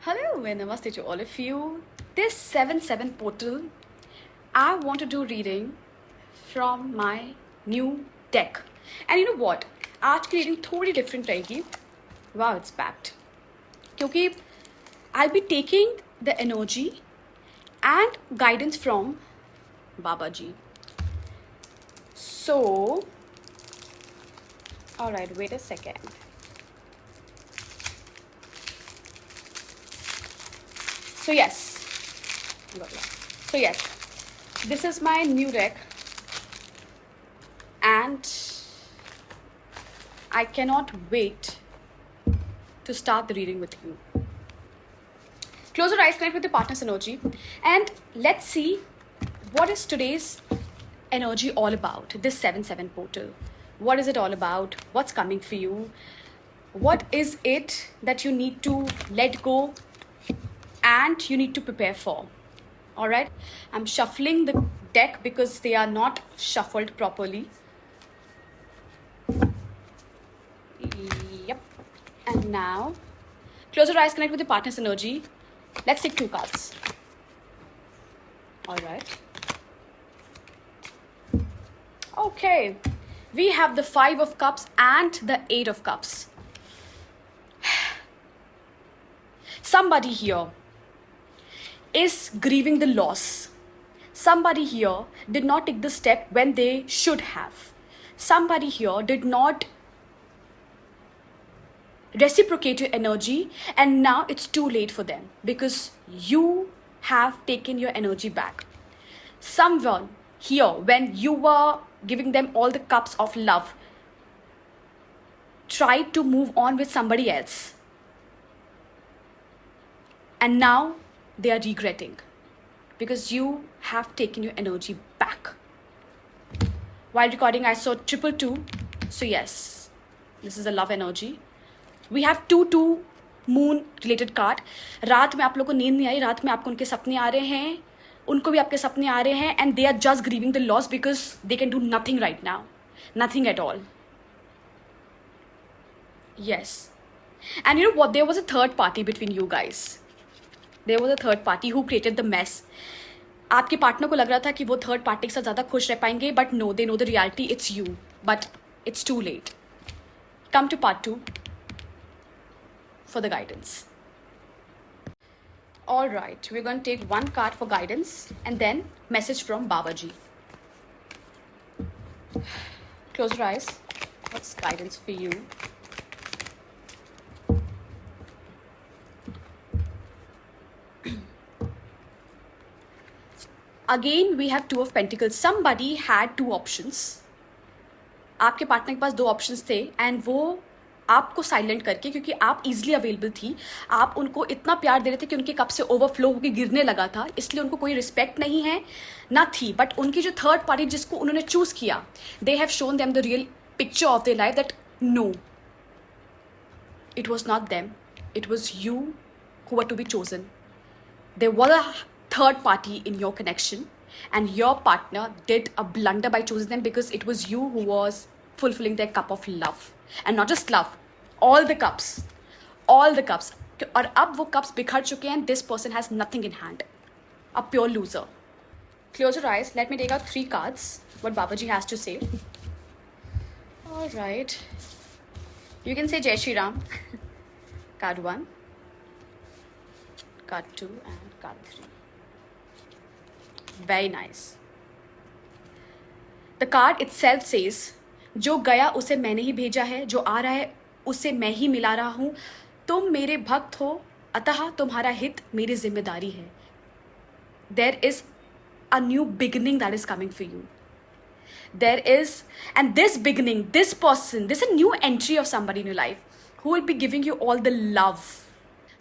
Hello and namaste to all of you. This 7-7 portal, I want to do reading from my new deck. And you know what? आज की reading थोड़ी different रहेगी. Wow, it's packed. क्योंकि I'll be taking the energy and guidance from Baba Ji. So, alright, wait a second. So yes, this is my new deck and I cannot wait to start the reading with you. Close your eyes, connect with the partner's energy and let's see what is today's energy all about, this 7-7 portal. What is it all about? What's coming for you? What is it that you need to let go and you need to prepare for? All right, I'm shuffling the deck because they are not shuffled properly. Yep. And now close your eyes, connect with your partner's energy. Let's take 2 cards. All right. Okay, we have the 5 of Cups and the 8 of Cups. Somebody here is grieving the loss. Somebody here did not take the step when they should have. Somebody here did not reciprocate your energy and now it's too late for them because you have taken your energy back. Someone here, when you were giving them all the cups of love, tried to move on with somebody else. And now they are regretting because you have taken your energy back. While recording, I saw 222. So yes, this is a love energy. We have 2-2 moon related card. रात में आप लोगों को नींद नहीं आई, रात में आपको उनके सपने आ रहे हैं, उनको भी आपके सपने आ रहे हैं, and they are just grieving the loss because they can do nothing right now. Nothing at all. Yes. And you know what? There was a third party between you guys. There was a third party who created the mess. आपके partner को लग रहा था कि वो third party के साथ ज़्यादा खुश रह पाएंगे, but no, they know the reality, it's you. But it's too late. Come to part 2 for the guidance. All right, we're going to take 1 card for guidance and then message from Babaji. Close your eyes. What's guidance for you? Again, we have 2 of Pentacles. Somebody had 2 options. आपके partner के पास 2 options थे and वो आपको silent करके, क्योंकि आप easily available थी, आप उनको इतना प्यार दे रहे थे कि उनके कप से ओवरफ्लो होकर गिरने लगा था, इसलिए उनको कोई रिस्पेक्ट नहीं है ना थी. बट उनकी जो थर्ड पार्टी जिसको उन्होंने चूज किया, they have shown them the real picture of their life that no, it was not them, it was you who were to be chosen. There was a third party in your connection and your partner did a blunder by choosing them because it was you who was fulfilling their cup of love. And not just love, all the cups. और अब वो cups बिखर चुके हैं. This person has nothing in hand. A pure loser. Close your eyes. Let me take out 3 cards. What Babaji has to say. All right. You can say Jai Shri Ram. Card 1, card 2 and card 3. Very nice. The card itself says, जो गया उसे मैंने ही भेजा है, जो आ रहा है उसे मैं ही मिला रहा हूँ, तुम मेरे भक्त हो अतः तुम्हारा हित मेरी जिम्मेदारी है. There is a new beginning that is coming for you. There is, and this beginning, this person, this is a new entry of somebody in your life who will be giving you all the love.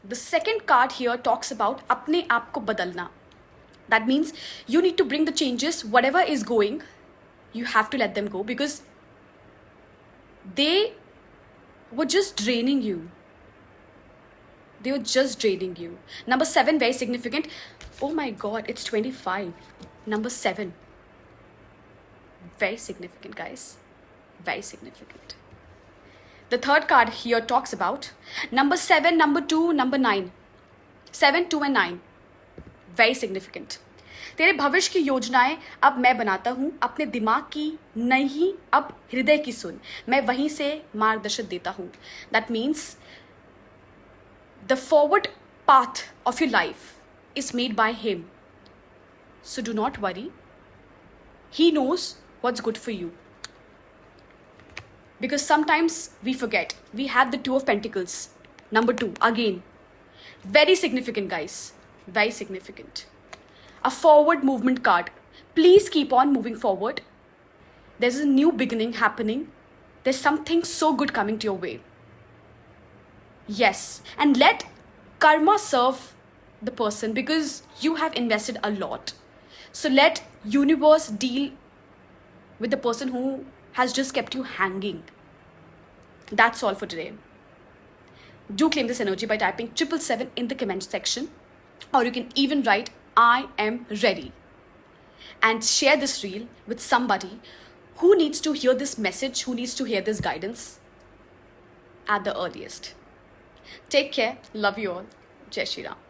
The second card here talks about अपने आप को बदलना. That means you need to bring the changes. Whatever is going, you have to let them go because they were just draining you. They were just draining you. Number 7, very significant. Oh my God, it's 25. Number 7. Very significant, guys. Very significant. The third card here talks about number 7, number 2, number 9. 7, 2 and 9, very significant. तेरे भविष्य की योजनाएं अब मैं बनाता हूं, अपने दिमाग की नहीं अब हृदय की सुन, मैं वहीं से मार्गदर्शन देता हूं। That means the forward path of your life is made by him. So do not worry. He knows what's good for you. Because sometimes we forget. We have the Two of Pentacles. Number 2, again. Very significant, guys. Very significant. A forward movement card. Please keep on moving forward. There's a new beginning happening. There's something so good coming to your way. Yes. And let karma serve the person because you have invested a lot. So let universe deal with the person who has just kept you hanging. That's all for today. Do claim this energy by typing 777 in the comment section, or you can even write I am ready and share this reel with somebody who needs to hear this message, who needs to hear this guidance at the earliest. Take care. Love you all. Jai Shri Ram.